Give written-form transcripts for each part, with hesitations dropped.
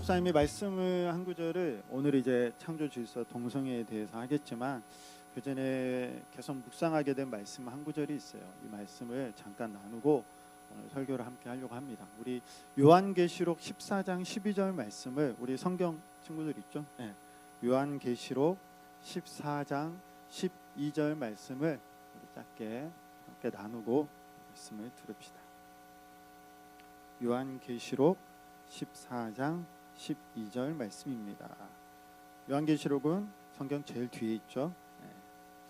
목사님이 말씀을 한 구절을 오늘 이제 창조 질서 동성애에 대해서 하겠지만 그 전에 계속 묵상하게 된 말씀 한 구절이 있어요. 이 말씀을 잠깐 나누고 오늘 설교를 함께 하려고 합니다. 우리 요한계시록 14장 12절 말씀을 우리 성경 친구들 있죠? 네. 요한계시록 14장 12절 말씀을 우리 짧게 함께 나누고 말씀을 들읍시다. 요한계시록 14장 12절 말씀입니다. 요한계시록은 성경 제일 뒤에 있죠.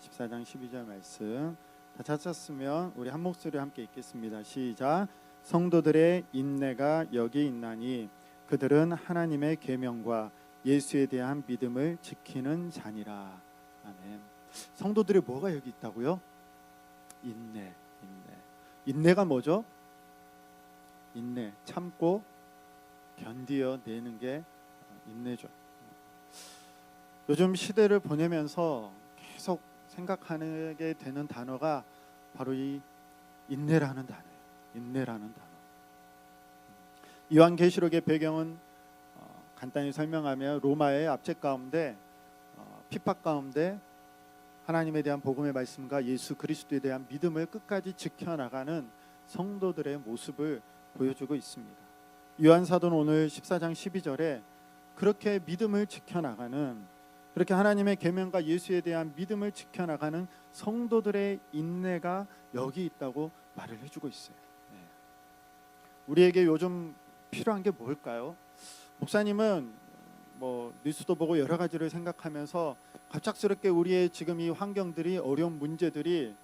14장 12절 말씀 다 찾았으면 우리 한 목소리 함께 읽겠습니다. 시작. 성도들의 인내가 여기 있나니 그들은 하나님의 계명과 예수에 대한 믿음을 지키는 자니라. 아멘. 성도들의 뭐가 여기 있다고요? 인내. 인내가 뭐죠? 인내, 참고 견디어내는 게 인내죠. 요즘 시대를 보내면서 계속 생각하게 되는 단어가 바로 이 인내라는 단어예요. 인내라는 단어. 요한계시록의 배경은 간단히 설명하면 로마의 압제 가운데 핍박 가운데 하나님에 대한 복음의 말씀과 예수 그리스도에 대한 믿음을 끝까지 지켜나가는 성도들의 모습을 보여주고 있습니다. 요한 사도는 오늘 14장 12절에 그렇게 믿음을 지켜나가는, 그렇게 하나님의 계명과 예수에 대한 믿음을 지켜나가는 성도들의 인내가 여기 있다고 말을 해주고 있어요. 우리에게 요즘 필요한 게 뭘까요? 목사님은 뉴스도 보고 여러 가지를 생각하면서 갑작스럽게 우리의 지금 이 환경들이, 어려운 문제들이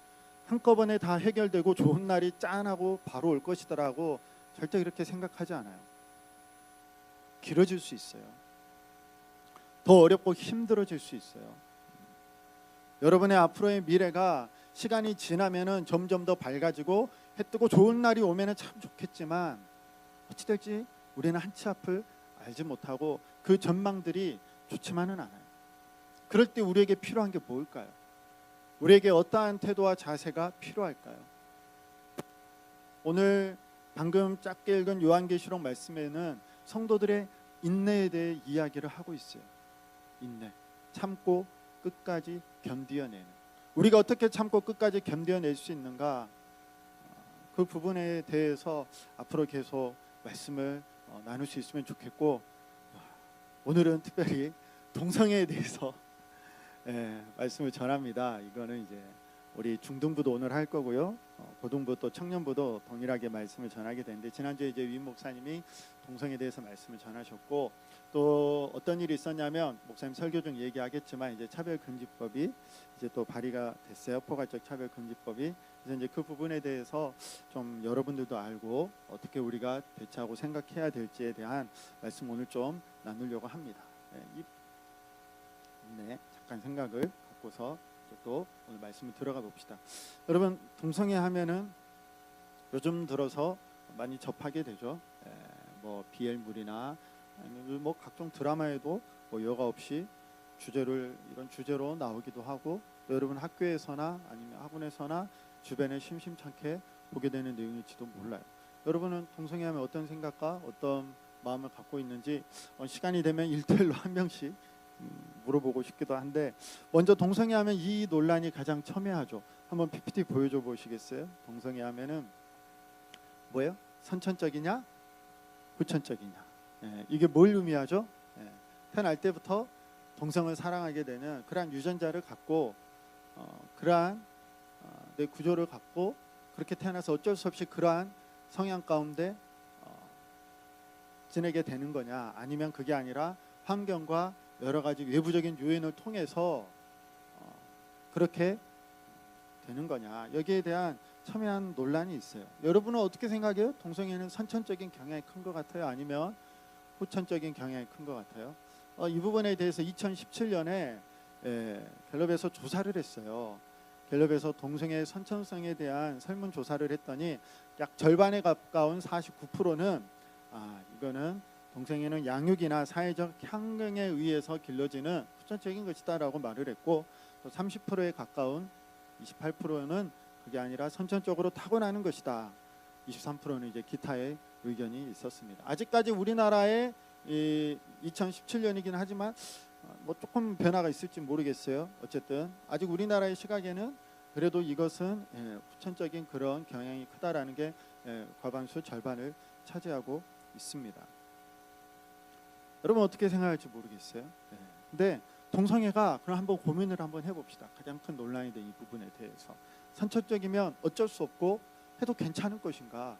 한꺼번에 다 해결되고 좋은 날이 짠하고 바로 올 것이더라고 절대 그렇게 생각하지 않아요. 길어질 수 있어요. 더 어렵고 힘들어질 수 있어요. 여러분의 앞으로의 미래가 시간이 지나면은 점점 더 밝아지고 해 뜨고 좋은 날이 오면은 참 좋겠지만 어찌 될지 우리는 한치 앞을 알지 못하고 그 전망들이 좋지만은 않아요. 그럴 때 우리에게 필요한 게 뭘까요? 우리에게 어떠한 태도와 자세가 필요할까요? 오늘 방금 짧게 읽은 요한계시록 말씀에는 성도들의 인내에 대해 이야기를 하고 있어요. 인내, 참고 끝까지 견디어내는. 우리가 어떻게 참고 끝까지 견디어낼 수 있는가? 그 부분에 대해서 앞으로 계속 말씀을 나눌 수 있으면 좋겠고, 오늘은 특별히 동성애에 대해서 말씀을 전합니다. 이거는 이제 우리 중등부도 오늘 할 거고요. 고등부 또 청년부도 동일하게 말씀을 전하게 되는데, 지난주에 이제 위 목사님이 동성애에 대해서 말씀을 전하셨고, 또 어떤 일이 있었냐면 목사님 설교 중 얘기하겠지만 이제 차별금지법이 이제 또 발의가 됐어요. 포괄적 차별금지법이. 그래서 이제 그 부분에 대해서 좀 여러분들도 알고 어떻게 우리가 대처하고 생각해야 될지에 대한 말씀 오늘 좀 나누려고 합니다. 잠깐 생각을 갖고서 또 오늘 말씀을 들어가 봅시다. 여러분, 동성애 하면은 요즘 들어서 많이 접하게 되죠. BL물이나 아니면 각종 드라마에도 여과 없이 이런 주제로 나오기도 하고, 또 여러분 학교에서나 아니면 학원에서나 주변에 심심찮게 보게 되는 내용일지도 몰라요. 여러분은 동성애 하면 어떤 생각과 어떤 마음을 갖고 있는지 시간이 되면 1대1로 한 명씩 물어보고 싶기도 한데, 먼저 동성애 하면 이 논란이 가장 첨예하죠. 한번 PPT 보여줘 보시겠어요? 동성애 하면은 뭐예요? 선천적이냐 후천적이냐. 이게 뭘 의미하죠? 태어날 때부터 동성을 사랑하게 되는 그러한 유전자를 갖고 그러한 내 구조를 갖고 그렇게 태어나서 어쩔 수 없이 그러한 성향 가운데 지내게 되는 거냐, 아니면 그게 아니라 환경과 여러 가지 외부적인 요인을 통해서 그렇게 되는 거냐, 여기에 대한 첨예한 논란이 있어요. 여러분은 어떻게 생각해요? 동성애는 선천적인 경향이 큰 것 같아요? 아니면 후천적인 경향이 큰 것 같아요? 이 부분에 대해서 2017년에 갤럽에서 조사를 했어요. 갤럽에서 동성애 선천성에 대한 설문조사를 했더니 약 절반에 가까운 49%는 이거는 동성애는 양육이나 사회적 환경에 의해서 길러지는 후천적인 것이다라고 말을 했고, 또 30%에 가까운 28%는 그게 아니라 선천적으로 타고나는 것이다. 23%는 이제 기타의 의견이 있었습니다. 아직까지 우리나라의 이 2017년이긴 하지만 뭐 조금 변화가 있을지 모르겠어요. 어쨌든 아직 우리나라의 시각에는 그래도 이것은 후천적인 그런 경향이 크다라는 게 과반수 절반을 차지하고 있습니다. 여러분 어떻게 생각할지 모르겠어요. 근데 동성애가 그럼 한번 고민을 한번 해봅시다. 가장 큰 논란이 된 이 부분에 대해서 선천적이면 어쩔 수 없고 해도 괜찮은 것인가?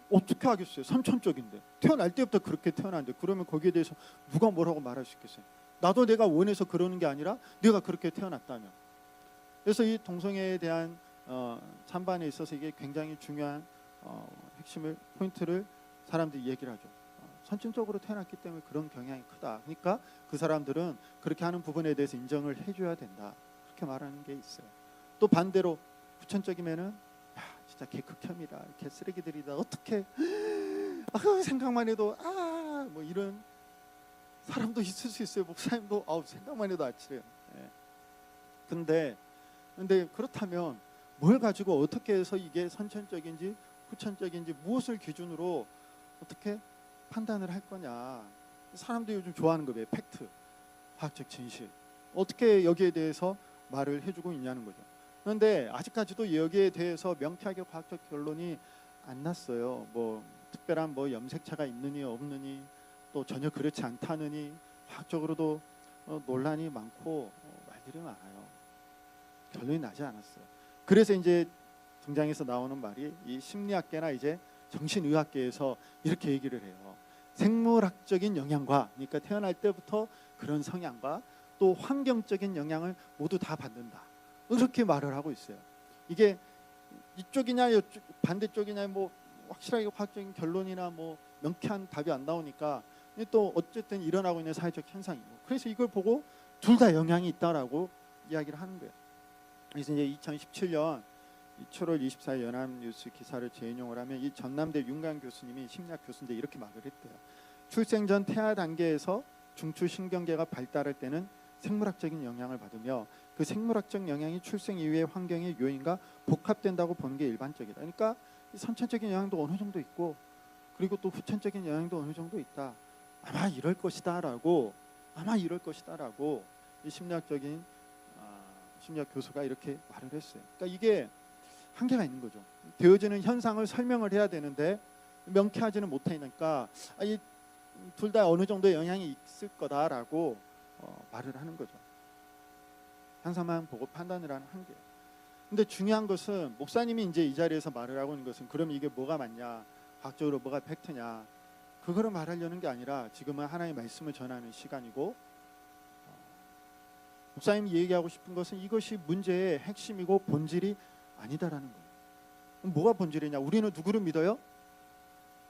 어떻게 하겠어요? 선천적인데 태어날 때부터 그렇게 태어났는데 그러면 거기에 대해서 누가 뭐라고 말할 수 있겠어요? 나도 내가 원해서 그러는 게 아니라 내가 그렇게 태어났다면. 그래서 이 동성애에 대한 찬반에 있어서 이게 굉장히 중요한 핵심을 포인트를 사람들이 얘기를 하죠. 선천적으로 태어났기 때문에 그런 경향이 크다. 그러니까 그 사람들은 그렇게 하는 부분에 대해서 인정을 해줘야 된다. 그렇게 말하는 게 있어요. 또 반대로 후천적이면은 진짜 개 극혐이다, 개 쓰레기들이다. 어떻게 생각만 해도 뭐 이런 사람도 있을 수 있어요. 목사님도 생각만 해도 아찔해요. 근데 그렇다면 뭘 가지고 어떻게 해서 이게 선천적인지 후천적인지 무엇을 기준으로 어떻게 판단을 할 거냐. 사람들이 요즘 좋아하는 거예요. 팩트, 과학적 진실. 어떻게 여기에 대해서 말을 해주고 있냐는 거죠. 그런데 아직까지도 여기에 대해서 명쾌하게 과학적 결론이 안 났어요. 뭐 특별한 뭐 염색체가 있느니 없느니 또 전혀 그렇지 않다느니 과학적으로도 논란이 많고 말들이 많아요. 결론이 나지 않았어요. 그래서 이제 등장해서 나오는 말이 이 심리학계나 이제 정신의학계에서 이렇게 얘기를 해요. 생물학적인 영향과, 그러니까 태어날 때부터 그런 성향과 또 환경적인 영향을 모두 다 받는다. 이렇게 말을 하고 있어요. 이게 이쪽이냐 반대쪽이냐 뭐 확실하게 과학적인 결론이나 뭐 명쾌한 답이 안 나오니까 또 어쨌든 일어나고 있는 사회적 현상이고, 그래서 이걸 보고 둘 다 영향이 있다라고 이야기를 하는 거예요. 그래서 이제 2017년 7월 24일 연합뉴스 기사를 재인용을 하면 이 전남대 윤강 교수님이 심리학 교수인데 이렇게 말을 했대요. 출생 전 태아 단계에서 중추신경계가 발달할 때는 생물학적인 영향을 받으며 그 생물학적 영향이 출생 이후의 환경의 요인과 복합된다고 보는 게 일반적이다. 그러니까 선천적인 영향도 어느 정도 있고 그리고 또 후천적인 영향도 어느 정도 있다. 아마 이럴 것이다라고 이 심리학적인 심리학 교수가 이렇게 말을 했어요. 그러니까 이게 한계가 있는 거죠. 되어지는 현상을 설명을 해야 되는데 명쾌하지는 못하니까 이 둘 다 어느 정도의 영향이 있을 거다라고 말을 하는 거죠. 현상만 보고 판단을 하는 한계. 근데 중요한 것은 목사님이 이제 이 자리에서 말을 하고 있는 것은 그럼 이게 뭐가 맞냐, 과학적으로 뭐가 팩트냐, 그거를 말하려는 게 아니라 지금은 하나님의 말씀을 전하는 시간이고, 목사님이 얘기하고 싶은 것은 이것이 문제의 핵심이고 본질이 아니다라는 거예요. 그럼 뭐가 본질이냐? 우리는 누구를 믿어요?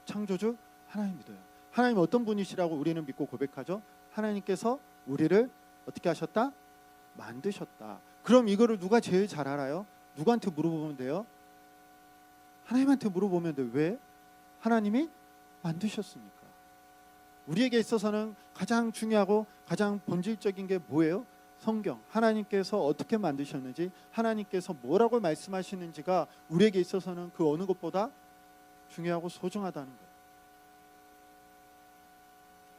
창조주 하나님 믿어요. 하나님 어떤 분이시라고 우리는 믿고 고백하죠? 하나님께서 우리를 어떻게 하셨다? 만드셨다. 그럼 이거를 누가 제일 잘 알아요? 누구한테 물어보면 돼요? 하나님한테 물어보면 돼요. 왜? 하나님이 만드셨으니까. 우리에게 있어서는 가장 중요하고 가장 본질적인 게 뭐예요? 성경. 하나님께서 어떻게 만드셨는지, 하나님께서 뭐라고 말씀하시는지가 우리에게 있어서는 그 어느 것보다 중요하고 소중하다는 거예요.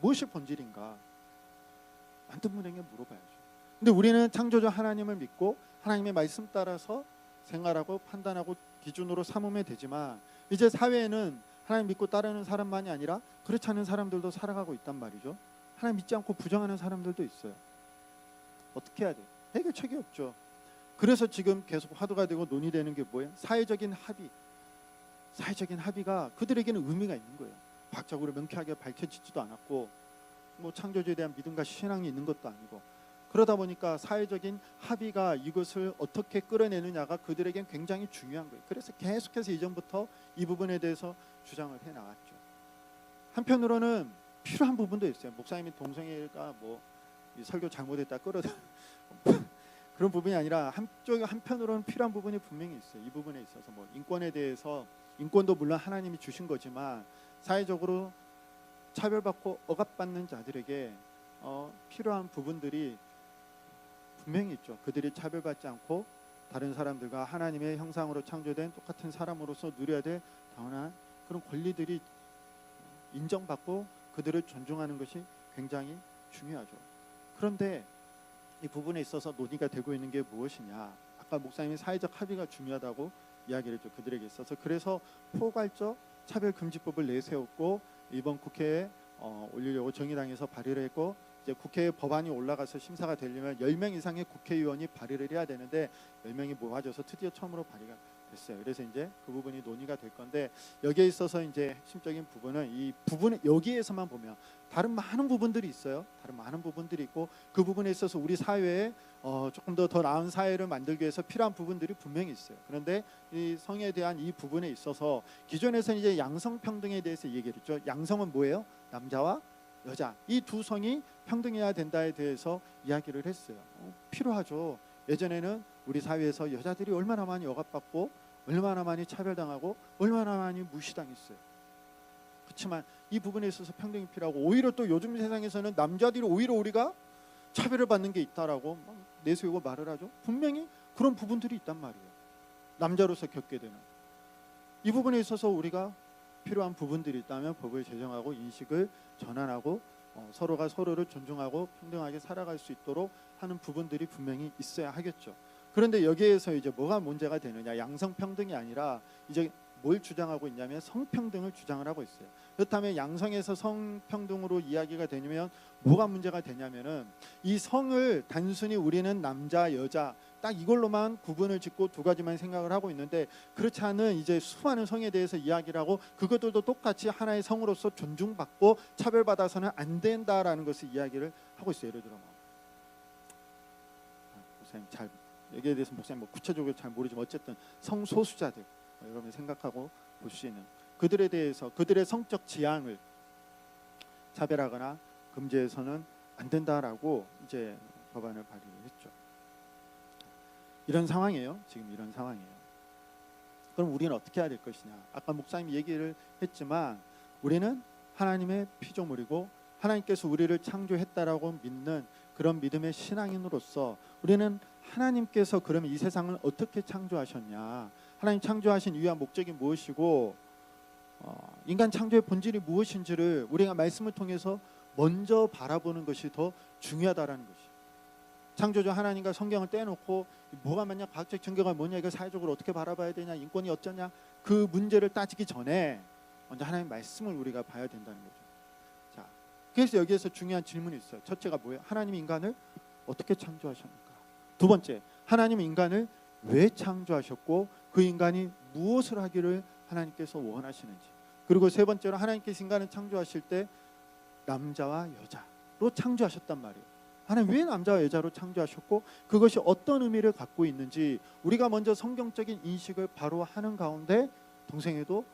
무엇이 본질인가? 만든 분에게 물어봐야죠. 근데 우리는 창조주 하나님을 믿고 하나님의 말씀 따라서 생활하고 판단하고 기준으로 삼으면 되지만, 이제 사회에는 하나님 믿고 따르는 사람만이 아니라 그렇지 않은 사람들도 살아가고 있단 말이죠. 하나님 믿지 않고 부정하는 사람들도 있어요. 어떻게 해야 돼요? 해결책이 없죠. 그래서 지금 계속 화두가 되고 논의되는 게 뭐예요? 사회적인 합의가 그들에게는 의미가 있는 거예요. 과학적으로 명쾌하게 밝혀지지도 않았고 뭐 창조주에 대한 믿음과 신앙이 있는 것도 아니고, 그러다 보니까 사회적인 합의가 이것을 어떻게 끌어내느냐가 그들에겐 굉장히 중요한 거예요. 그래서 계속해서 이전부터 이 부분에 대해서 주장을 해나왔죠. 한편으로는 필요한 부분도 있어요. 목사님이 동성애가 뭐 설교 잘못했다 끌어다 그런 부분이 아니라 한편으로는 필요한 부분이 분명히 있어요. 이 부분에 있어서 뭐 인권에 대해서, 인권도 물론 하나님이 주신 거지만 사회적으로 차별받고 억압받는 자들에게 필요한 부분들이 분명히 있죠. 그들이 차별받지 않고 다른 사람들과 하나님의 형상으로 창조된 똑같은 사람으로서 누려야 될 당연한 그런 권리들이 인정받고 그들을 존중하는 것이 굉장히 중요하죠. 그런데 이 부분에 있어서 논의가 되고 있는 게 무엇이냐? 아까 목사님이 사회적 합의가 중요하다고 이야기를 했죠. 그들에게 있어서. 그래서 포괄적 차별금지법을 내세웠고 이번 국회에 올리려고 정의당에서 발의를 했고, 이제 국회에 법안이 올라가서 심사가 되려면 10명 이상의 국회의원이 발의를 해야 되는데 10명이 모아져서 드디어 처음으로 발의가 됐어요. 그래서 이제 그 부분이 논의가 될 건데, 여기에 있어서 이제 핵심적인 부분은 이 부분에 여기에서만 보면 다른 많은 부분들이 있어요. 다른 많은 부분들이 있고, 그 부분에 있어서 우리 사회에 조금 더 나은 사회를 만들기 위해서 필요한 부분들이 분명히 있어요. 그런데 이 성에 대한 이 부분에 있어서 기존에서는 이제 양성평등에 대해서 얘기를 했죠. 양성은 뭐예요? 남자와 여자 이 두 성이 평등해야 된다에 대해서 이야기를 했어요. 필요하죠. 예전에는 우리 사회에서 여자들이 얼마나 많이 억압받고 얼마나 많이 차별당하고 얼마나 많이 무시당했어요. 그렇지만 이 부분에 있어서 평등이 필요하고, 오히려 또 요즘 세상에서는 남자들이 오히려 우리가 차별을 받는 게 있다라고 막 내세우고 말을 하죠. 분명히 그런 부분들이 있단 말이에요. 남자로서 겪게 되는 이 부분에 있어서 우리가 필요한 부분들이 있다면 법을 제정하고 인식을 전환하고 서로가 서로를 존중하고 평등하게 살아갈 수 있도록 하는 부분들이 분명히 있어야 하겠죠. 그런데 여기에서 이제 뭐가 문제가 되느냐? 양성평등이 아니라 이제 뭘 주장하고 있냐면 성평등을 주장을 하고 있어요. 그렇다면 양성에서 성평등으로 이야기가 되냐면 뭐가 문제가 되냐면은 이 성을 단순히 우리는 남자 여자 딱 이걸로만 구분을 짓고 두 가지만 생각을 하고 있는데, 그렇지 않은 이제 수많은 성에 대해서 이야기를 하고 그것들도 똑같이 하나의 성으로서 존중받고 차별받아서는 안 된다라는 것을 이야기를 하고 있어요. 예를 들어 목사님 잘 여기에 대해서 목사님 뭐 구체적으로 잘 모르지만 어쨌든 성소수자들 여러분이 생각하고 볼 수 있는 그들에 대해서 그들의 성적 지향을 차별하거나 금지해서는 안 된다라고 이제 법안을 발의를 했죠. 이런 상황이에요. 지금 이런 상황이에요. 그럼 우리는 어떻게 해야 될 것이냐? 아까 목사님이 얘기를 했지만 우리는 하나님의 피조물이고 하나님께서 우리를 창조했다라고 믿는 그런 믿음의 신앙인으로서 우리는 하나님께서 그러면 이 세상을 어떻게 창조하셨냐? 하나님 창조하신 이유와 목적이 무엇이고 인간 창조의 본질이 무엇인지를 우리가 말씀을 통해서 먼저 바라보는 것이 더 중요하다라는 것이. 창조주 하나님과 성경을 떼놓고 뭐가 맞냐, 과학적 증거가 뭐냐, 이걸 사회적으로 어떻게 바라봐야 되냐, 인권이 어쩌냐, 그 문제를 따지기 전에 먼저 하나님의 말씀을 우리가 봐야 된다는 거죠. 자, 그래서 여기에서 중요한 질문이 있어요. 첫째가 뭐예요? 하나님이 인간을 어떻게 창조하셨는가? 두 번째, 하나님이 인간을 왜 창조하셨고 그 인간이 무엇을 하기를 하나님께서 원하시는지. 그리고 세 번째로 하나님께서 인간을 창조하실 때 남자와 여자로 창조하셨단 말이에요. 하나님 왜 남자와 여자로 창조하셨고 그것이 어떤 의미를 갖고 있는지 우리가 먼저 성경적인 인식을 바로 하는 가운데 동생에도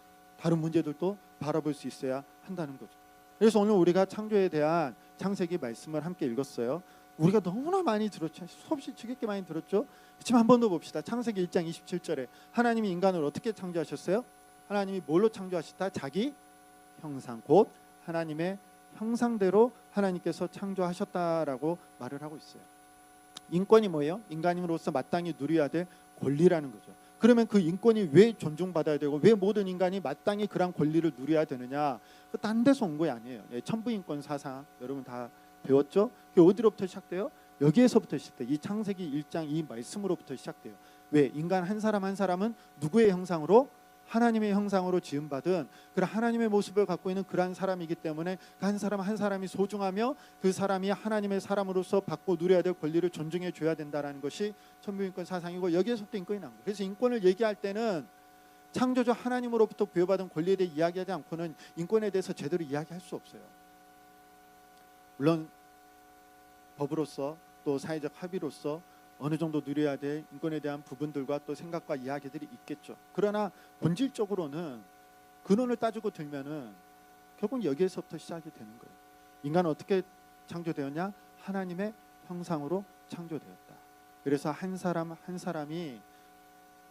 다른 문제들도 바라볼 수 있어야 한다는 거죠. 그래서 오늘 우리가 창조에 대한 창세기 말씀을 함께 읽었어요. 우리가 너무나 많이 들었죠. 수없이 지겹게 많이 들었죠. 그렇지만 한 번 더 봅시다. 창세기 1장 27절에 하나님이 인간을 어떻게 창조하셨어요? 하나님이 뭘로 창조하셨다? 자기 형상, 곧 하나님의 형상대로 하나님께서 창조하셨다라고 말을 하고 있어요. 인권이 뭐예요? 인간으로서 마땅히 누려야 될 권리라는 거죠. 그러면 그 인권이 왜 존중받아야 되고 왜 모든 인간이 마땅히 그런 권리를 누려야 되느냐? 그 딴 데서 온 거 아니에요. 천부인권 사상 여러분 다 배웠죠? 그게 어디로부터 시작돼요? 여기에서부터 시작돼요. 이 창세기 1장 이 말씀으로부터 시작돼요. 왜? 인간 한 사람 한 사람은 누구의 형상으로? 하나님의 형상으로 지음받은 그런 하나님의 모습을 갖고 있는 그러한 사람이기 때문에 그 한 사람 한 사람이 소중하며 그 사람이 하나님의 사람으로서 받고 누려야 될 권리를 존중해 줘야 된다는 것이 천부인권 사상이고, 여기에서부터 인권이 나온 거예요. 그래서 인권을 얘기할 때는 창조주 하나님으로부터 부여받은 권리에 대해 이야기하지 않고는 인권에 대해서 제대로 이야기할 수 없어요. 물론 법으로서 또 사회적 합의로서 어느 정도 누려야 될 인권에 대한 부분들과 또 생각과 이야기들이 있겠죠. 그러나 본질적으로는 근원을 따지고 들면은 결국 여기에서부터 시작이 되는 거예요. 인간은 어떻게 창조되었냐? 하나님의 형상으로 창조되었다. 그래서 한 사람 한 사람이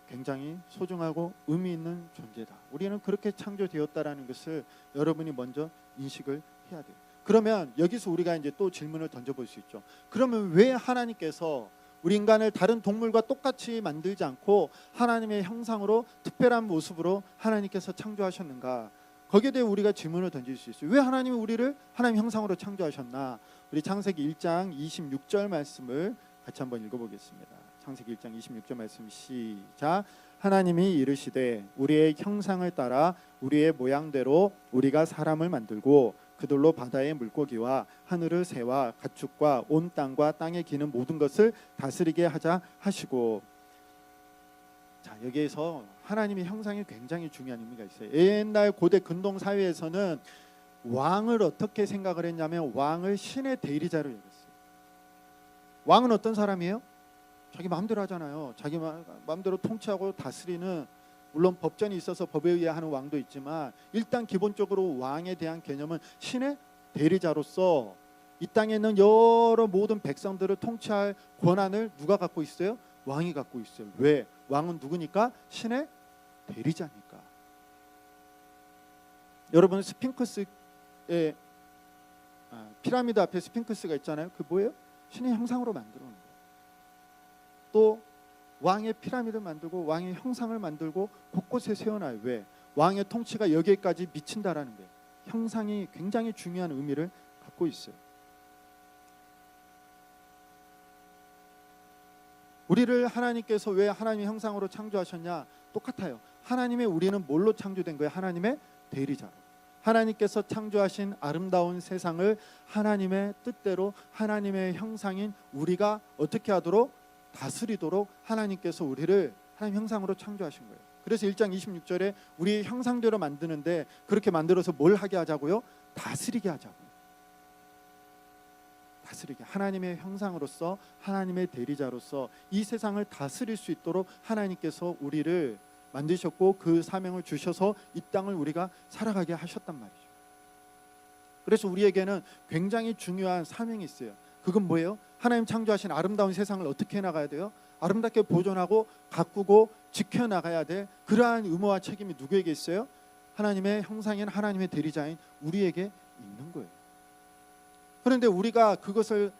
굉장히 소중하고 의미 있는 존재다. 우리는 그렇게 창조되었다라는 것을 여러분이 먼저 인식을 해야 돼요. 그러면 여기서 우리가 이제 또 질문을 던져볼 수 있죠. 그러면 왜 하나님께서 우리 인간을 다른 동물과 똑같이 만들지 않고 하나님의 형상으로 특별한 모습으로 하나님께서 창조하셨는가? 거기에 대해 우리가 질문을 던질 수 있어요. 왜 하나님이 우리를 하나님 형상으로 창조하셨나? 우리 창세기 1장 26절 말씀을 같이 한번 읽어보겠습니다. 창세기 1장 26절 말씀 시작. 하나님이 이르시되 우리의 형상을 따라 우리의 모양대로 우리가 사람을 만들고 그들로 바다의 물고기와 하늘의 새와 가축과 온 땅과 땅에 기는 모든 것을 다스리게 하자 하시고. 자, 여기에서 하나님의 형상이 굉장히 중요한 의미가 있어요. 옛날 고대 근동 사회에서는 왕을 어떻게 생각을 했냐면 왕을 신의 대리자로 여겼어요. 왕은 어떤 사람이에요? 자기 마음대로 하잖아요. 자기 마음대로 통치하고 다스리는, 물론 법전이 있어서 법에 의해 하는 왕도 있지만 일단 기본적으로 왕에 대한 개념은 신의 대리자로서 이 땅에 있는 여러 모든 백성들을 통치할 권한을 누가 갖고 있어요? 왕이 갖고 있어요. 왜? 왕은 누구니까? 신의 대리자니까. 여러분 스핑크스의 피라미드 앞에 스핑크스가 있잖아요. 그 뭐예요? 신의 형상으로 만들어 놓은 거예요. 또 왕의 피라미드를 만들고 왕의 형상을 만들고 곳곳에 세워놔요. 왜? 왕의 통치가 여기까지 미친다라는 거예요. 형상이 굉장히 중요한 의미를 갖고 있어요. 우리를 하나님께서 왜 하나님의 형상으로 창조하셨냐? 똑같아요. 하나님의 우리는 뭘로 창조된 거예요? 하나님의 대리자로. 하나님께서 창조하신 아름다운 세상을 하나님의 뜻대로 하나님의 형상인 우리가 어떻게 하도록? 다스리도록 하나님께서 우리를 하나님 형상으로 창조하신 거예요. 그래서 1장 26절에 우리 형상대로 만드는데 그렇게 만들어서 뭘 하게 하자고요? 다스리게 하자고요. 다스리게. 하나님의 형상으로서 하나님의 대리자로서 이 세상을 다스릴 수 있도록 하나님께서 우리를 만드셨고 그 사명을 주셔서 이 땅을 우리가 살아가게 하셨단 말이죠. 그래서 우리에게는 굉장히 중요한 사명이 있어요. 그건 뭐예요? 하나님 창조하신 아름다운 세상을 어떻게 해나가야 돼요? 아름답게 보존하고 가꾸고 지켜나가야 돼. 그러한 의무와 책임이 누구에게 있어요? 하나님의 형상인 하나님의 대리자인 우리에게 있는 거예요. 그런데 우리가 그것을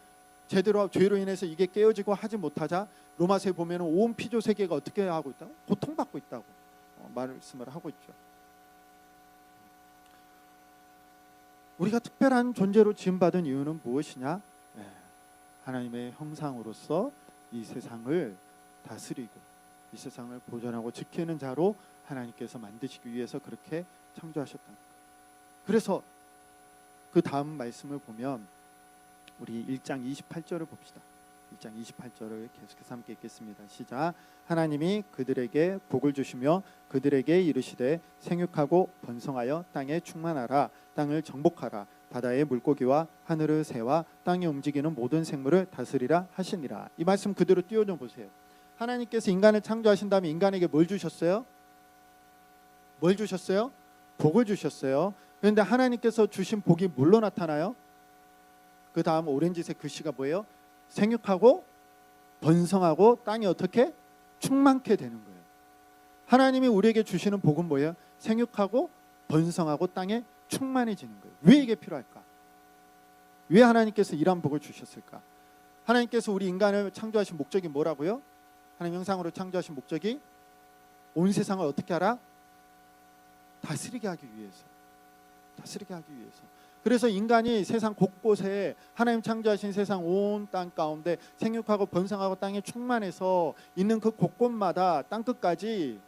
제대로 죄로 인해서 이게 깨어지고 하지 못하자 로마서에 보면 온 피조 세계가 어떻게 하고 있다고? 고통받고 있다고 말씀을 하고 있죠. 우리가 특별한 존재로 지음받은 이유는 무엇이냐? 하나님의 형상으로서 이 세상을 다스리고 이 세상을 보존하고 지키는 자로 하나님께서 만드시기 위해서 그렇게 창조하셨다는 거예요. 그래서 그 다음 말씀을 보면 우리 1장 28절을 봅시다. 1장 28절을 계속해서 함께 읽겠습니다. 시작. 하나님이 그들에게 복을 주시며 그들에게 이르시되 생육하고 번성하여 땅에 충만하라. 땅을 정복하라. 바다의 물고기와 하늘의 새와 땅에 움직이는 모든 생물을 다스리라 하시니라. 이 말씀 그대로 띄워줘 보세요. 하나님께서 인간을 창조하신 다음에 인간에게 뭘 주셨어요? 뭘 주셨어요? 복을 주셨어요. 그런데 하나님께서 주신 복이 뭘로 나타나요? 그 다음 오렌지색 글씨가 뭐예요? 생육하고 번성하고 땅이 어떻게? 충만케 되는 거예요. 하나님이 우리에게 주시는 복은 뭐예요? 생육하고 번성하고 땅에 충만해지는 거예요. 왜 이게 필요할까? 왜 하나님께서 이런 복을 주셨을까? 하나님께서 우리 인간을 창조하신 목적이 뭐라고요? 하나님 형상으로 창조하신 목적이 온 세상을 어떻게 하라? 다스리게 하기 위해서. 다스리게 하기 위해서. 그래서 인간이 세상 곳곳에 하나님 창조하신 세상 온 땅 가운데 생육하고 번성하고 땅에 충만해서 있는 그 곳곳마다 땅끝까지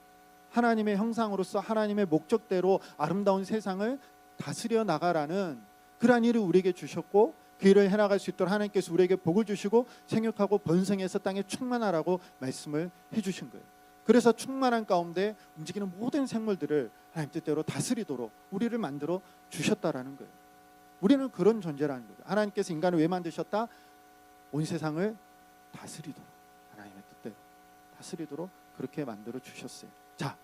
하나님의 형상으로서 하나님의 목적대로 아름다운 세상을 다스려 나가라는 그러한 일을 우리에게 주셨고 그 일을 해나갈 수 있도록 하나님께서 우리에게 복을 주시고 생육하고 번성해서 땅에 충만하라고 말씀을 해주신 거예요. 그래서 충만한 가운데 움직이는 모든 생물들을 하나님 뜻대로 다스리도록 우리를 만들어 주셨다라는 거예요. 우리는 그런 존재라는 거예요. 하나님께서 인간을 왜 만드셨다? 온 세상을 다스리도록 하나님의 뜻대로 다스리도록 그렇게 만들어 주셨어요. 자,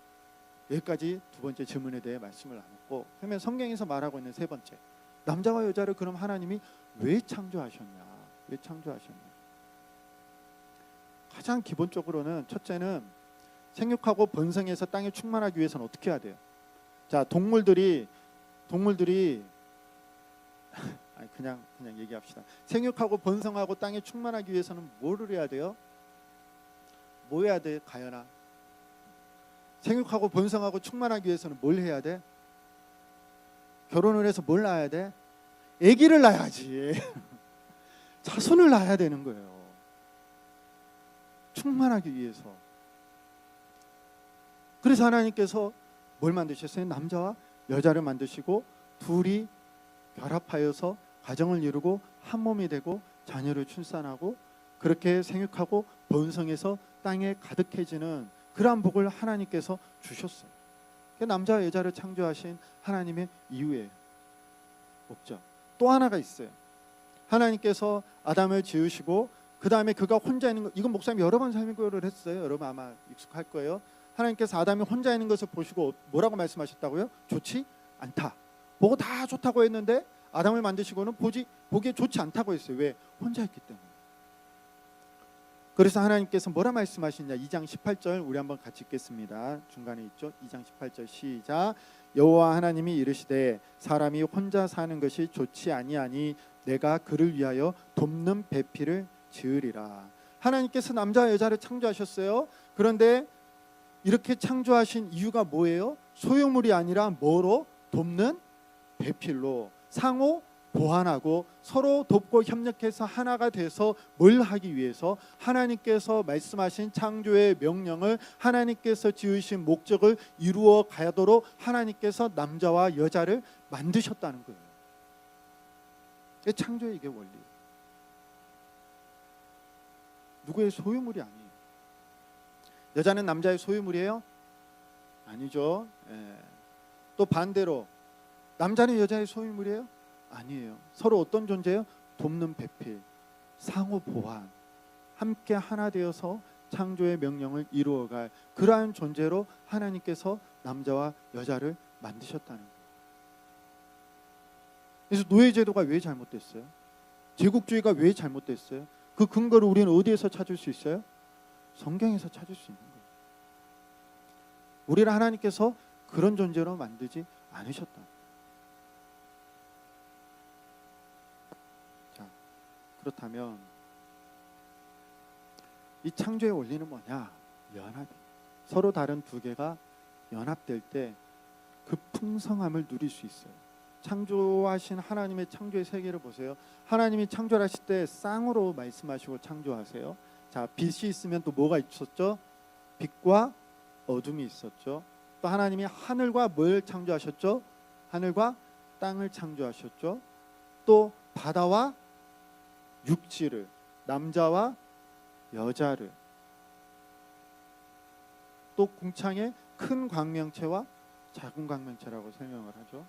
여기까지 두 번째 질문에 대해 말씀을 나눴고, 그러면 성경에서 말하고 있는 세 번째, 남자와 여자를 그럼 하나님이 왜 창조하셨냐? 왜 창조하셨냐? 가장 기본적으로는 첫째는 생육하고 번성해서 땅에 충만하기 위해서는 어떻게 해야 돼요? 자, 동물들이 그냥 얘기합시다. 생육하고 번성하고 땅에 충만하기 위해서는 뭐를 해야 돼요? 뭐 해야 돼, 가연아? 생육하고 번성하고 충만하기 위해서는 뭘 해야 돼? 결혼을 해서 뭘 낳아야 돼? 아기를 낳아야지. 자손을 낳아야 되는 거예요. 충만하기 위해서. 그래서 하나님께서 뭘 만드셨어요? 남자와 여자를 만드시고 둘이 결합하여서 가정을 이루고 한 몸이 되고 자녀를 출산하고 그렇게 생육하고 번성해서 땅에 가득해지는 그러한 복을 하나님께서 주셨어요. 남자와 여자를 창조하신 하나님의 이유예요. 목적. 또 하나가 있어요. 하나님께서 아담을 지으시고 그 다음에 그가 혼자 있는 거, 이건 목사님 여러 번 설교를 했어요. 여러분 아마 익숙할 거예요. 하나님께서 아담이 혼자 있는 것을 보시고 뭐라고 말씀하셨다고요? 좋지 않다. 보고 다 좋다고 했는데 아담을 만드시고는 보기에 좋지 않다고 했어요. 왜? 혼자 있기 때문에. 그래서 하나님께서 뭐라 말씀하시냐? 2장 18절 우리 한번 같이 읽겠습니다. 중간에 있죠. 2장 18절 시작. 여호와 하나님이 이르시되 사람이 혼자 사는 것이 좋지 아니하니 내가 그를 위하여 돕는 배필을 지으리라. 하나님께서 남자와 여자를 창조하셨어요. 그런데 이렇게 창조하신 이유가 뭐예요? 소유물이 아니라 뭐로? 돕는 배필로 상호 보완하고 서로 돕고 협력해서 하나가 돼서 뭘 하기 위해서? 하나님께서 말씀하신 창조의 명령을 하나님께서 지으신 목적을 이루어 가도록 하나님께서 남자와 여자를 만드셨다는 거예요. 창조의 이게 원리예요. 누구의 소유물이 아니에요. 여자는 남자의 소유물이에요? 아니죠. 또 반대로 남자는 여자의 소유물이에요? 아니에요. 서로 어떤 존재예요? 돕는 배필, 상호 보완, 함께 하나 되어서 창조의 명령을 이루어갈 그러한 존재로 하나님께서 남자와 여자를 만드셨다는 거예요. 그래서 노예제도가 왜 잘못됐어요? 제국주의가 왜 잘못됐어요? 그 근거를 우리는 어디에서 찾을 수 있어요? 성경에서 찾을 수 있는 거예요. 우리를 하나님께서 그런 존재로 만들지 않으셨다. 자, 그렇다면 이 창조의 원리는 뭐냐? 연합. 서로 다른 두 개가 연합될 때 그 풍성함을 누릴 수 있어요. 창조하신 하나님의 창조의 세계를 보세요. 하나님이 창조하실 때 쌍으로 말씀하시고 창조하세요. 자, 빛이 있으면 또 뭐가 있었죠? 빛과 어둠이 있었죠. 또 하나님이 하늘과 뭘 창조하셨죠? 하늘과 땅을 창조하셨죠. 또 바다와 육지를, 남자와 여자를, 또 궁창의 큰 광명체와 작은 광명체라고 설명을 하죠.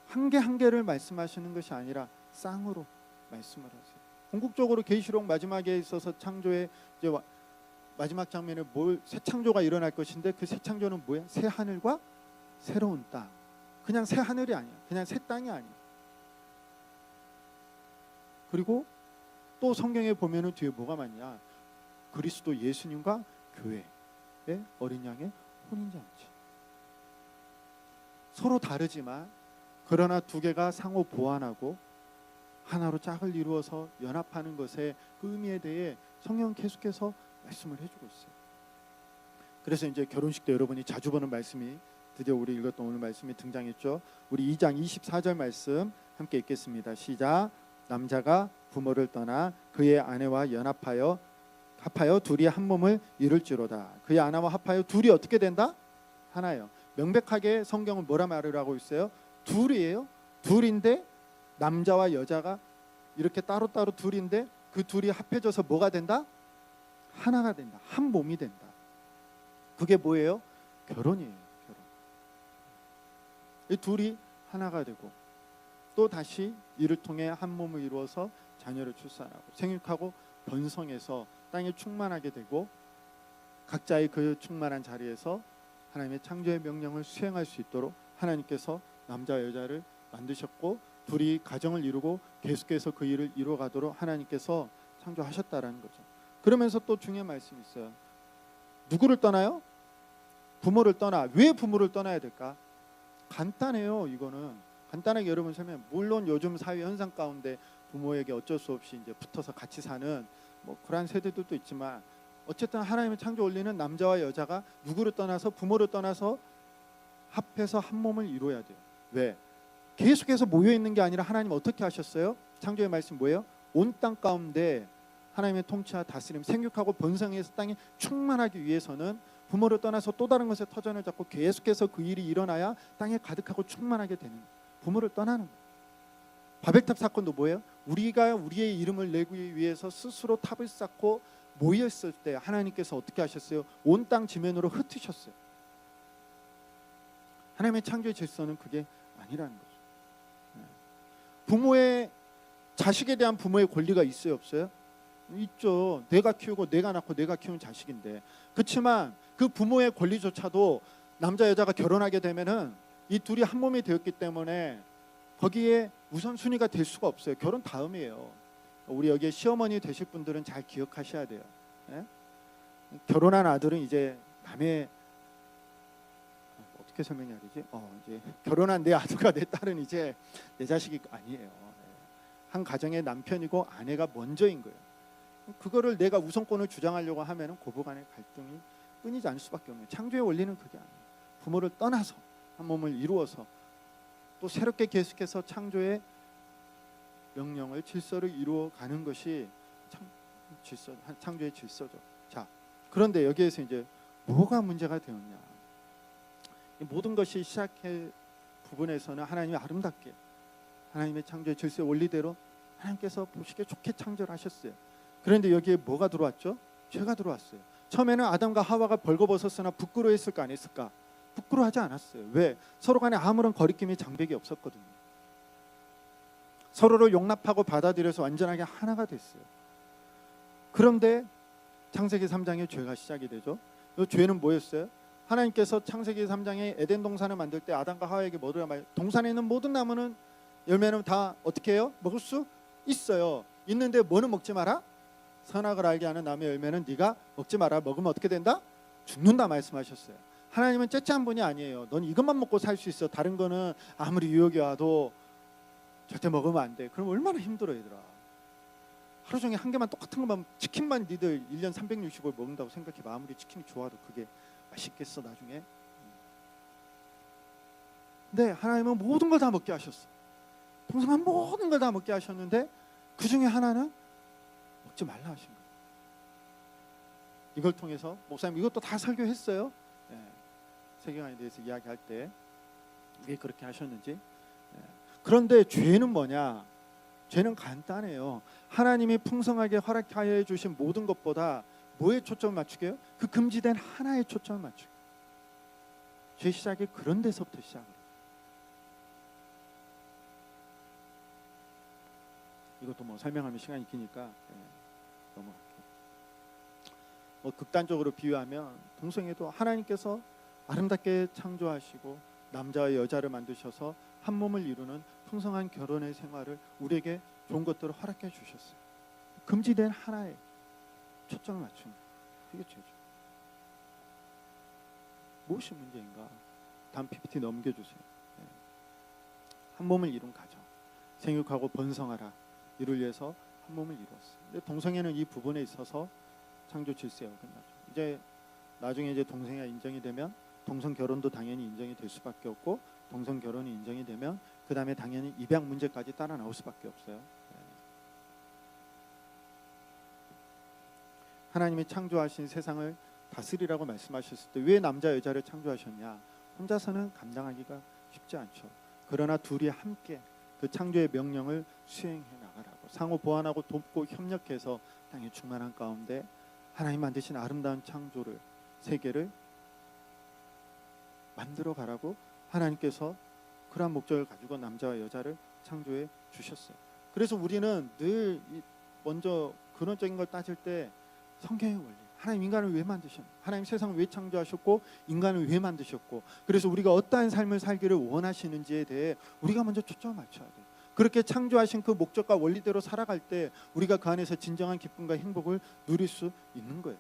한 개 한 개를 말씀하시는 것이 아니라 쌍으로 말씀을 하세요. 궁극적으로 계시록 마지막에 있어서 창조의 이제 마지막 장면에 새 창조가 일어날 것인데 그 새 창조는 뭐야? 새 하늘과 새로운 땅. 그냥 새 하늘이 아니야. 그냥 새 땅이 아니야. 그리고 또 성경에 보면은 뒤에 뭐가 많냐? 그리스도 예수님과 교회의 어린 양의 혼인잔치. 서로 다르지만 그러나 두 개가 상호 보완하고 하나로 짝을 이루어서 연합하는 것의 그 의미에 대해 성경은 계속해서 말씀을 해주고 있어요. 그래서 이제 결혼식 때 여러분이 자주 보는 말씀이 드디어 우리 읽었던 오늘 말씀이 등장했죠. 우리 2장 24절 말씀 함께 읽겠습니다. 시작. 남자가 부모를 떠나 그의 아내와 합하여 둘이 한 몸을 이룰지로다. 그의 아내와 합하여 둘이 어떻게 된다? 하나요. 명백하게 성경은 뭐라 말을 하고 있어요? 둘이에요. 둘인데 남자와 여자가 이렇게 따로따로 둘인데 그 둘이 합해져서 뭐가 된다? 하나가 된다. 한 몸이 된다. 그게 뭐예요? 결혼이에요. 결혼. 이 둘이 하나가 되고 또 다시 이를 통해 한 몸을 이루어서 자녀를 출산하고 생육하고 번성해서 땅에 충만하게 되고 각자의 그 충만한 자리에서 하나님의 창조의 명령을 수행할 수 있도록 하나님께서 남자와 여자를 만드셨고 둘이 가정을 이루고 계속해서 그 일을 이루어가도록 하나님께서 창조하셨다라는 거죠. 그러면서 또 중요한 말씀이 있어요. 누구를 떠나요? 부모를 떠나. 왜 부모를 떠나야 될까? 간단해요. 이거는 간단하게 여러분 설명. 물론 요즘 사회 현상 가운데 부모에게 어쩔 수 없이 이제 붙어서 같이 사는 그런 세대들도 있지만 어쨌든 하나님의 창조 원리는 남자와 여자가 누구를 떠나서 부모를 떠나서 합해서 한 몸을 이루어야 돼요. 왜? 계속해서 모여 있는 게 아니라 하나님 어떻게 하셨어요? 창조의 말씀 뭐예요? 온 땅 가운데 하나님의 통치와 다스림, 생육하고 번성해서 땅이 충만하기 위해서는 부모를 떠나서 또 다른 것에 터전을 잡고 계속해서 그 일이 일어나야 땅에 가득하고 충만하게 되는, 부모를 떠나는 거예요. 바벨탑 사건도 뭐예요? 우리가 우리의 이름을 내기 위해서 스스로 탑을 쌓고 모였을 때 하나님께서 어떻게 하셨어요? 온 땅 지면으로 흩으셨어요. 하나님의 창조의 질서는 그게 아니라는 거죠. 부모의, 자식에 대한 부모의 권리가 있어요, 없어요? 있죠. 내가 키우고 내가 낳고 내가 키운 자식인데. 그렇지만 그 부모의 권리조차도 남자 여자가 결혼하게 되면은 이 둘이 한 몸이 되었기 때문에 거기에 우선순위가 될 수가 없어요. 결혼 다음이에요. 우리 여기에 시어머니 되실 분들은 잘 기억하셔야 돼요. 예? 결혼한 아들은 이제 남의, 어떻게 설명해야 되지? 이제 결혼한 내 아들과 내 딸은 이제 내 자식이 아니에요. 한 가정의 남편이고 아내가 먼저인 거예요. 그거를 내가 우선권을 주장하려고 하면은 고부간의 갈등이 끊이지 않을 수밖에 없는, 창조의 원리는 그게 아니에요. 부모를 떠나서 한 몸을 이루어서 또 새롭게 계속해서 창조의 명령을, 질서를 이루어가는 것이 창조의 질서죠. 자, 그런데 여기에서 이제 뭐가 문제가 되었냐? 이 모든 것이 시작의 부분에서는 하나님이 아름답게 하나님의 창조의 질서의 원리대로 하나님께서 보시기에 좋게 창조를 하셨어요. 그런데 여기에 뭐가 들어왔죠? 죄가 들어왔어요. 처음에는 아담과 하와가 벌거벗었으나 부끄러워했을까 안 했을까? 부끄러워하지 않았어요. 왜? 서로 간에 아무런 거리낌이 장벽이 없었거든요. 서로를 용납하고 받아들여서 완전하게 하나가 됐어요. 그런데 창세기 3장에 죄가 시작이 되죠. 이 죄는 뭐였어요? 하나님께서 창세기 3장에 에덴 동산을 만들 때 아담과 하와에게 뭐라 말? 동산에 있는 모든 나무는, 열매는 다 어떻게 해요? 먹을 수 있어요. 있는데 뭐는 먹지 마라? 선악을 알게 하는 나무의 열매는 네가 먹지 마라. 먹으면 어떻게 된다? 죽는다 말씀하셨어요. 하나님은 째째한 분이 아니에요. 넌 이것만 먹고 살 수 있어. 다른 거는 아무리 유혹이 와도 절대 먹으면 안 돼. 그럼 얼마나 힘들어 얘들아. 하루 종일 한 개만 똑같은 것만, 치킨만 니들 1년 365일 먹는다고 생각해봐. 아무리 치킨이 좋아도 그게 맛있겠어 나중에. 근데 하나님은 모든 걸 다 먹게 하셨어. 동생한 모든 걸 다 먹게 하셨는데 그 중에 하나는 먹지 말라 하신 거예요. 이걸 통해서 목사님 이것도 다 설교했어요. 세계관에 대해서 이야기할 때 왜 그렇게 하셨는지. 그런데 죄는 뭐냐? 죄는 간단해요. 하나님이 풍성하게 허락하여 주신 모든 것보다 뭐에 초점을 맞추게요? 그 금지된 하나에 초점을 맞추게. 죄 시작이 그런 데서부터 시작을 해요. 이것도 뭐 설명하면 시간이 기니까 넘어갈게요. 극단적으로 비유하면 동성애도 하나님께서 아름답게 창조하시고 남자와 여자를 만드셔서 한 몸을 이루는 풍성한 결혼의 생활을 우리에게 좋은 것들을 허락해 주셨어요. 금지된 하나에 초점을 맞추는 그게 죄죠. 무엇이 문제인가? 다음 PPT 넘겨주세요. 한 몸을 이룬 가정, 생육하고 번성하라. 이를 위해서 한 몸을 이루었어요. 근데 동성애는 이 부분에 있어서 창조 질서에 어긋나죠. 이제 나중에 이제 동성애가 인정이 되면 동성 결혼도 당연히 인정이 될 수밖에 없고, 동성 결혼이 인정이 되면 그 다음에 당연히 입양 문제까지 따라 나올 수밖에 없어요. 하나님이 창조하신 세상을 다스리라고 말씀하셨을 때 왜 남자 여자를 창조하셨냐? 혼자서는 감당하기가 쉽지 않죠. 그러나 둘이 함께 그 창조의 명령을 수행해 나가라고, 상호 보완하고 돕고 협력해서 땅의 충만한 가운데 하나님 만드신 아름다운 창조를, 세계를 만들어 가라고 하나님께서 그러한 목적을 가지고 남자와 여자를 창조해 주셨어요. 그래서 우리는 늘 먼저 근원적인 걸 따질 때 성경의 원리, 하나님 인간을 왜 만드셨나, 하나님 세상을 왜 창조하셨고 인간을 왜 만드셨고, 그래서 우리가 어떠한 삶을 살기를 원하시는지에 대해 우리가 먼저 초점을 맞춰야 돼요. 그렇게 창조하신 그 목적과 원리대로 살아갈 때 우리가 그 안에서 진정한 기쁨과 행복을 누릴 수 있는 거예요.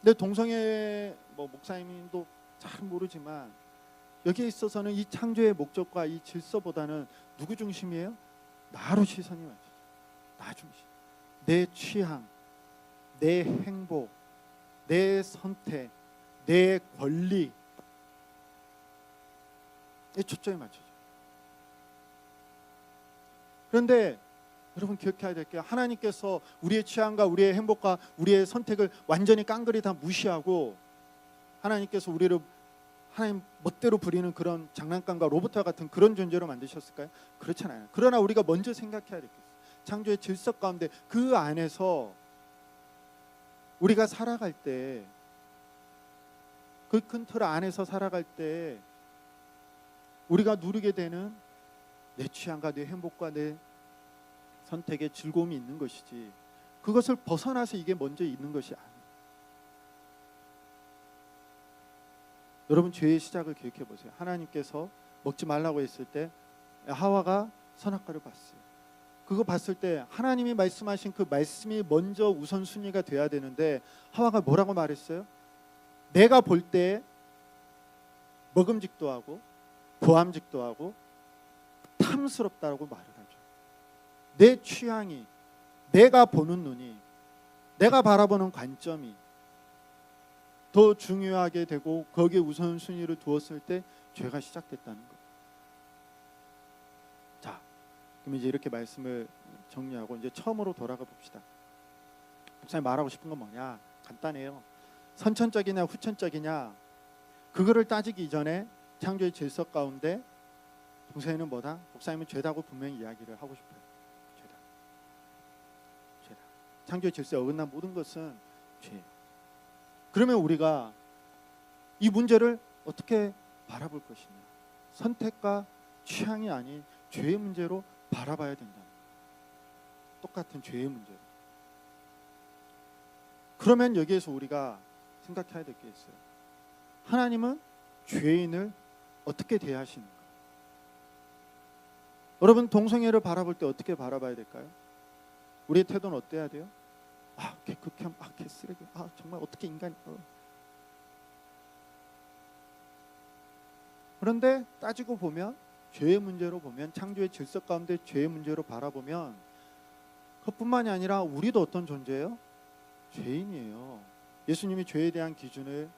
근데 동성애 목사님도 잘 모르지만 여기에 있어서는 이 창조의 목적과 이 질서보다는 누구 중심이에요? 나로 시선이 맞춰져. 나 중심. 내 취향, 내 행복, 내 선택, 내 권리. 초점이 맞춰져. 그런데 여러분 기억해야 될 게, 하나님께서 우리의 취향과 우리의 행복과 우리의 선택을 완전히 깡그리 다 무시하고 하나님께서 우리를 하나님 멋대로 부리는 그런 장난감과 로봇과 같은 그런 존재로 만드셨을까요? 그렇잖아요. 그러나 우리가 먼저 생각해야 될 게 있어요. 창조의 질서 가운데 그 안에서 우리가 살아갈 때, 그 큰 틀 안에서 살아갈 때 우리가 누리게 되는 내 취향과 내 행복과 내 선택에 즐거움이 있는 것이지, 그것을 벗어나서 이게 먼저 있는 것이 아니에요. 여러분, 죄의 시작을 기억해 보세요. 하나님께서 먹지 말라고 했을 때 하와가 선악과를 봤어요. 그거 봤을 때 하나님이 말씀하신 그 말씀이 먼저 우선순위가 돼야 되는데, 하와가 뭐라고 말했어요? 내가 볼 때 먹음직도 하고 보암직도 하고 탐스럽다고 말을 하죠. 내 취향이, 내가 보는 눈이, 내가 바라보는 관점이 더 중요하게 되고 거기에 우선순위를 두었을 때 죄가 시작됐다는 것. 자, 그럼 이제 이렇게 말씀을 정리하고 이제 처음으로 돌아가 봅시다. 목사님 말하고 싶은 건 뭐냐? 간단해요. 선천적이냐 후천적이냐, 그거를 따지기 이전에 창조의 질서 가운데 동생은 뭐다? 목사님은 죄다고 분명히 이야기를 하고 싶어요. 죄다. 창조의 질서에 어긋난 모든 것은 죄예요. 그러면 우리가 이 문제를 어떻게 바라볼 것이냐? 선택과 취향이 아닌 죄의 문제로 바라봐야 된다는 거예요. 똑같은 죄의 문제로. 그러면 여기에서 우리가 생각해야 될 게 있어요. 하나님은 죄인을 어떻게 대하시는가? 여러분, 동성애를 바라볼 때 어떻게 바라봐야 될까요? 우리의 태도는 어때야 돼요? 걔 극혐, 걔 쓰레기, 정말 어떻게 인간이. 그런데 따지고 보면, 죄의 문제로 보면, 창조의 질서 가운데 죄의 문제로 바라보면 그것뿐만이 아니라 우리도 어떤 존재예요? 죄인이에요. 예수님이 죄에 대한 기준을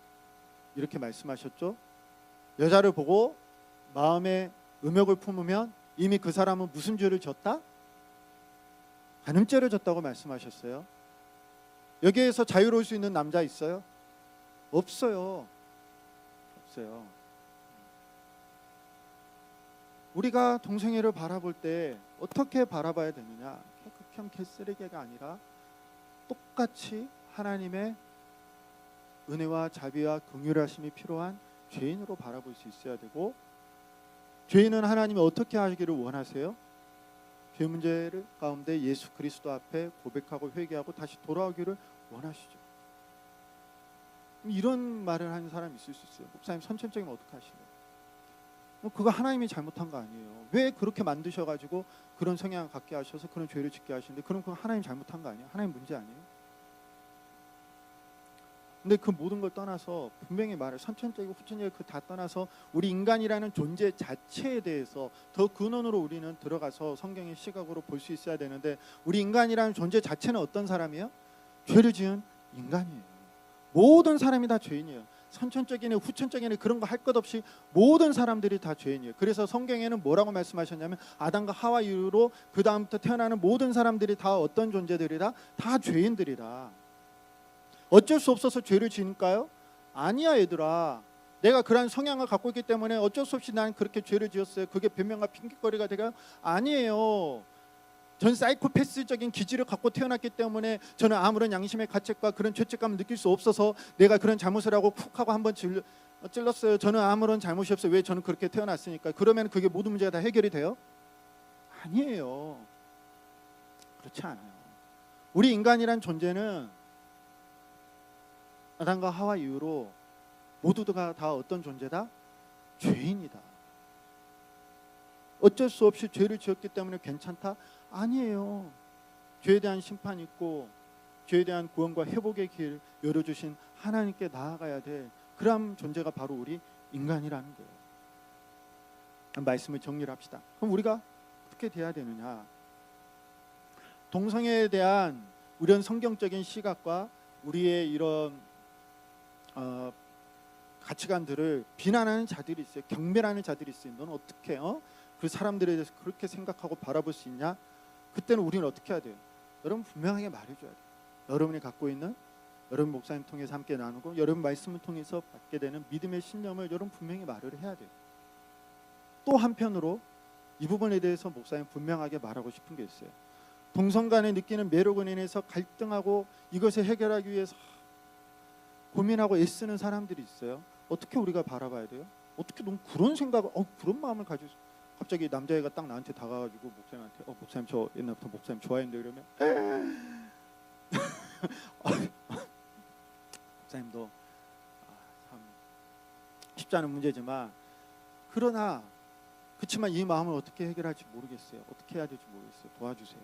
이렇게 말씀하셨죠. 여자를 보고 마음에 음욕을 품으면 이미 그 사람은 무슨 죄를 졌다? 간음죄를 졌다고 말씀하셨어요. 여기에서 자유로울 수 있는 남자 있어요? 없어요. 없어요. 우리가 동성애를 바라볼 때 어떻게 바라봐야 되느냐? 극혐 개쓰레기가 아니라 똑같이 하나님의 은혜와 자비와 긍휼하심이 필요한 죄인으로 바라볼 수 있어야 되고, 죄인은 하나님이 어떻게 하기를 원하세요? 죄 문제를 가운데 예수 그리스도 앞에 고백하고 회개하고 다시 돌아오기를 원하시죠. 이런 말을 하는 사람이 있을 수 있어요. 목사님, 선천적이면 어떡하시래요? 그거 하나님이 잘못한 거 아니에요. 왜 그렇게 만드셔가지고 그런 성향을 갖게 하셔서 그런 죄를 짓게 하시는데, 그럼 그건 하나님 잘못한 거 아니에요? 하나님 문제 아니에요? 근데 그 모든 걸 떠나서 분명히 말해, 선천적이고 후천적이고 그 다 떠나서 우리 인간이라는 존재 자체에 대해서 더 근원으로 우리는 들어가서 성경의 시각으로 볼 수 있어야 되는데, 우리 인간이라는 존재 자체는 어떤 사람이에요? 죄를 지은 인간이에요. 모든 사람이 다 죄인이에요. 선천적이네 후천적이네 그런 거 할 것 없이 모든 사람들이 다 죄인이에요. 그래서 성경에는 뭐라고 말씀하셨냐면, 아담과 하와 이후로 그 다음부터 태어나는 모든 사람들이 다 어떤 존재들이다? 다 죄인들이다. 어쩔 수 없어서 죄를 지을까요? 아니야 얘들아. 내가 그런 성향을 갖고 있기 때문에 어쩔 수 없이 나는 그렇게 죄를 지었어요. 그게 변명과 핑계거리가 되가요? 아니에요. 전 사이코패스적인 기질을 갖고 태어났기 때문에 저는 아무런 양심의 가책과 그런 죄책감을 느낄 수 없어서 내가 그런 잘못을 하고 쿡 하고 한번 찔렀어요. 저는 아무런 잘못이 없어요. 왜? 저는 그렇게 태어났으니까. 그러면 그게 모든 문제가 다 해결이 돼요? 아니에요. 그렇지 않아요. 우리 인간이란 존재는 아담과 하와 이후로 모두가 다 어떤 존재다? 죄인이다. 어쩔 수 없이 죄를 지었기 때문에 괜찮다? 아니에요. 죄에 대한 심판이 있고 죄에 대한 구원과 회복의 길 열어주신 하나님께 나아가야 돼. 그런 존재가 바로 우리 인간이라는 거예요. 말씀을 정리를 합시다. 그럼 우리가 어떻게 돼야 되느냐? 동성애에 대한 이런 성경적인 시각과 우리의 이런 가치관들을 비난하는 자들이 있어요. 경멸하는 자들이 있어요. 넌 어떻게 그 사람들에 대해서 그렇게 생각하고 바라볼 수 있냐? 그때는 우리는 어떻게 해야 돼요? 여러분 분명하게 말해줘야 돼요. 여러분이 갖고 있는, 여러분 목사님 통해서 함께 나누고 여러분 말씀을 통해서 받게 되는 믿음의 신념을 여러분 분명히 말을 해야 돼요. 또 한편으로 이 부분에 대해서 목사님 분명하게 말하고 싶은 게 있어요. 동성 간에 느끼는 매력으로 인해서 갈등하고 이것을 해결하기 위해서 고민하고 애쓰는 사람들이 있어요. 어떻게 우리가 바라봐야 돼요? 어떻게 너무 그런 생각을, 그런 마음을 가지고 갑자기 남자애가 딱 나한테 다가가지고 목사님한테 목사님 저 옛날부터 목사님 좋아했는데 이러면 목사님도 참 쉽지 않은 문제지만 그러나 그렇지만 이 마음을 어떻게 해결할지 모르겠어요. 어떻게 해야 될지 모르겠어요. 도와주세요.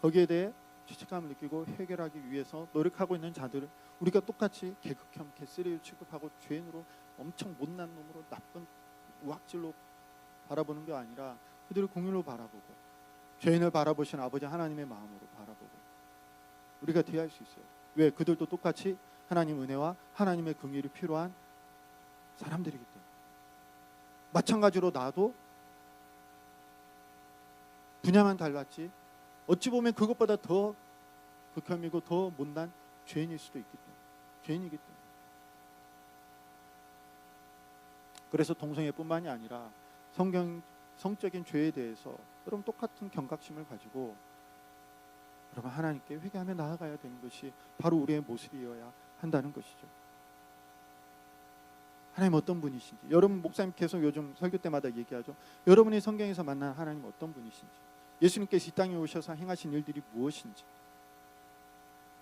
거기에 대해 죄책감을 느끼고 해결하기 위해서 노력하고 있는 자들을 우리가 똑같이 개극혐, 개쓰레기로 취급하고 죄인으로 엄청 못난 놈으로 나쁜 우악질로 바라보는 게 아니라 그들을 공유로 바라보고 죄인을 바라보시는 아버지 하나님의 마음으로 바라보고 우리가 대할 수 있어요. 왜? 그들도 똑같이 하나님 은혜와 하나님의 긍휼이 필요한 사람들이기 때문에. 마찬가지로 나도 분야만 달랐지 어찌 보면 그것보다 더 극혐이고 더 못난 죄인일 수도 있기 때문에. 죄인이기 때문에. 그래서 동성애뿐만이 아니라 성적인 죄에 대해서 여러분 똑같은 경각심을 가지고 여러분 하나님께 회개하며 나아가야 되는 것이 바로 우리의 모습이어야 한다는 것이죠. 하나님 어떤 분이신지 여러분 목사님 계속 요즘 설교 때마다 얘기하죠. 여러분이 성경에서 만난 하나님 어떤 분이신지 예수님께서 이 땅에 오셔서 행하신 일들이 무엇인지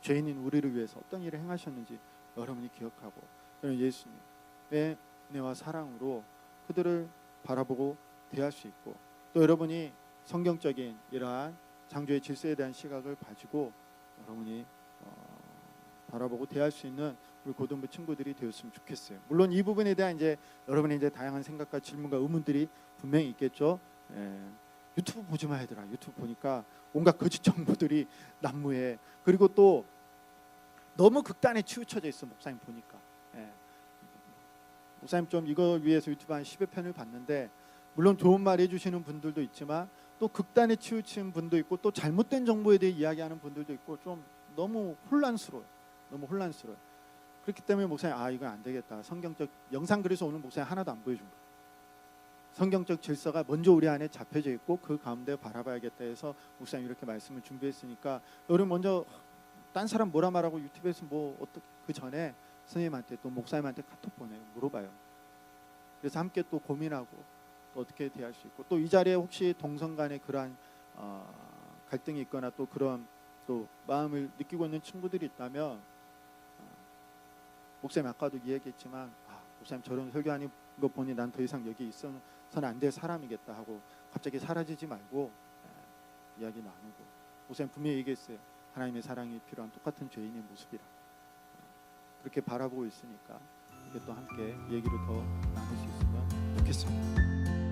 죄인인 우리를 위해서 어떤 일을 행하셨는지 여러분이 기억하고 예수님의 은혜와 사랑으로 그들을 바라보고 대할 수 있고 또 여러분이 성경적인 이러한 창조의 질서에 대한 시각을 가지고 여러분이 바라보고 대할 수 있는 우리 고등부 친구들이 되었으면 좋겠어요. 물론 이 부분에 대한 이제 여러분의 이제 다양한 생각과 질문과 의문들이 분명히 있겠죠. 유튜브 보지 마 얘들아. 유튜브 보니까 온갖 거짓 정보들이 난무해. 그리고 또 너무 극단에 치우쳐져 있어. 목사님 보니까. 목사님 좀 이걸 위해서 유튜브 한 10여 편을 봤는데 물론 좋은 말 해주시는 분들도 있지만 또 극단에 치우친 분도 있고 또 잘못된 정보에 대해 이야기하는 분들도 있고 좀 너무 혼란스러워요. 너무 혼란스러워요. 그렇기 때문에 목사님 이건 안 되겠다. 성경적 영상 그래서 오늘 목사님 하나도 안 보여준 거예요. 성경적 질서가 먼저 우리 안에 잡혀져 있고 그 가운데 바라봐야겠다 해서 목사님 이렇게 말씀을 준비했으니까 여러분 먼저 딴 사람 뭐라 말하고 유튜브에서 뭐 어떻게 그 전에 선생님한테 또 목사님한테 카톡 보내요. 물어봐요. 그래서 함께 또 고민하고 또 어떻게 대할 수 있고 또 이 자리에 혹시 동성 간에 그러한 갈등이 있거나 또 그런 또 마음을 느끼고 있는 친구들이 있다면 목사님 아까도 이야기했지만 목사님 저런 설교하는 거 보니 난 더 이상 여기 있어서는 안 될 사람이겠다 하고 갑자기 사라지지 말고 이야기 나누고 목사님 분명히 얘기했어요. 하나님의 사랑이 필요한 똑같은 죄인의 모습이라 그렇게 바라보고 있으니까 이게 또 함께 얘기를 더 나눌 수 있으면 좋겠습니다.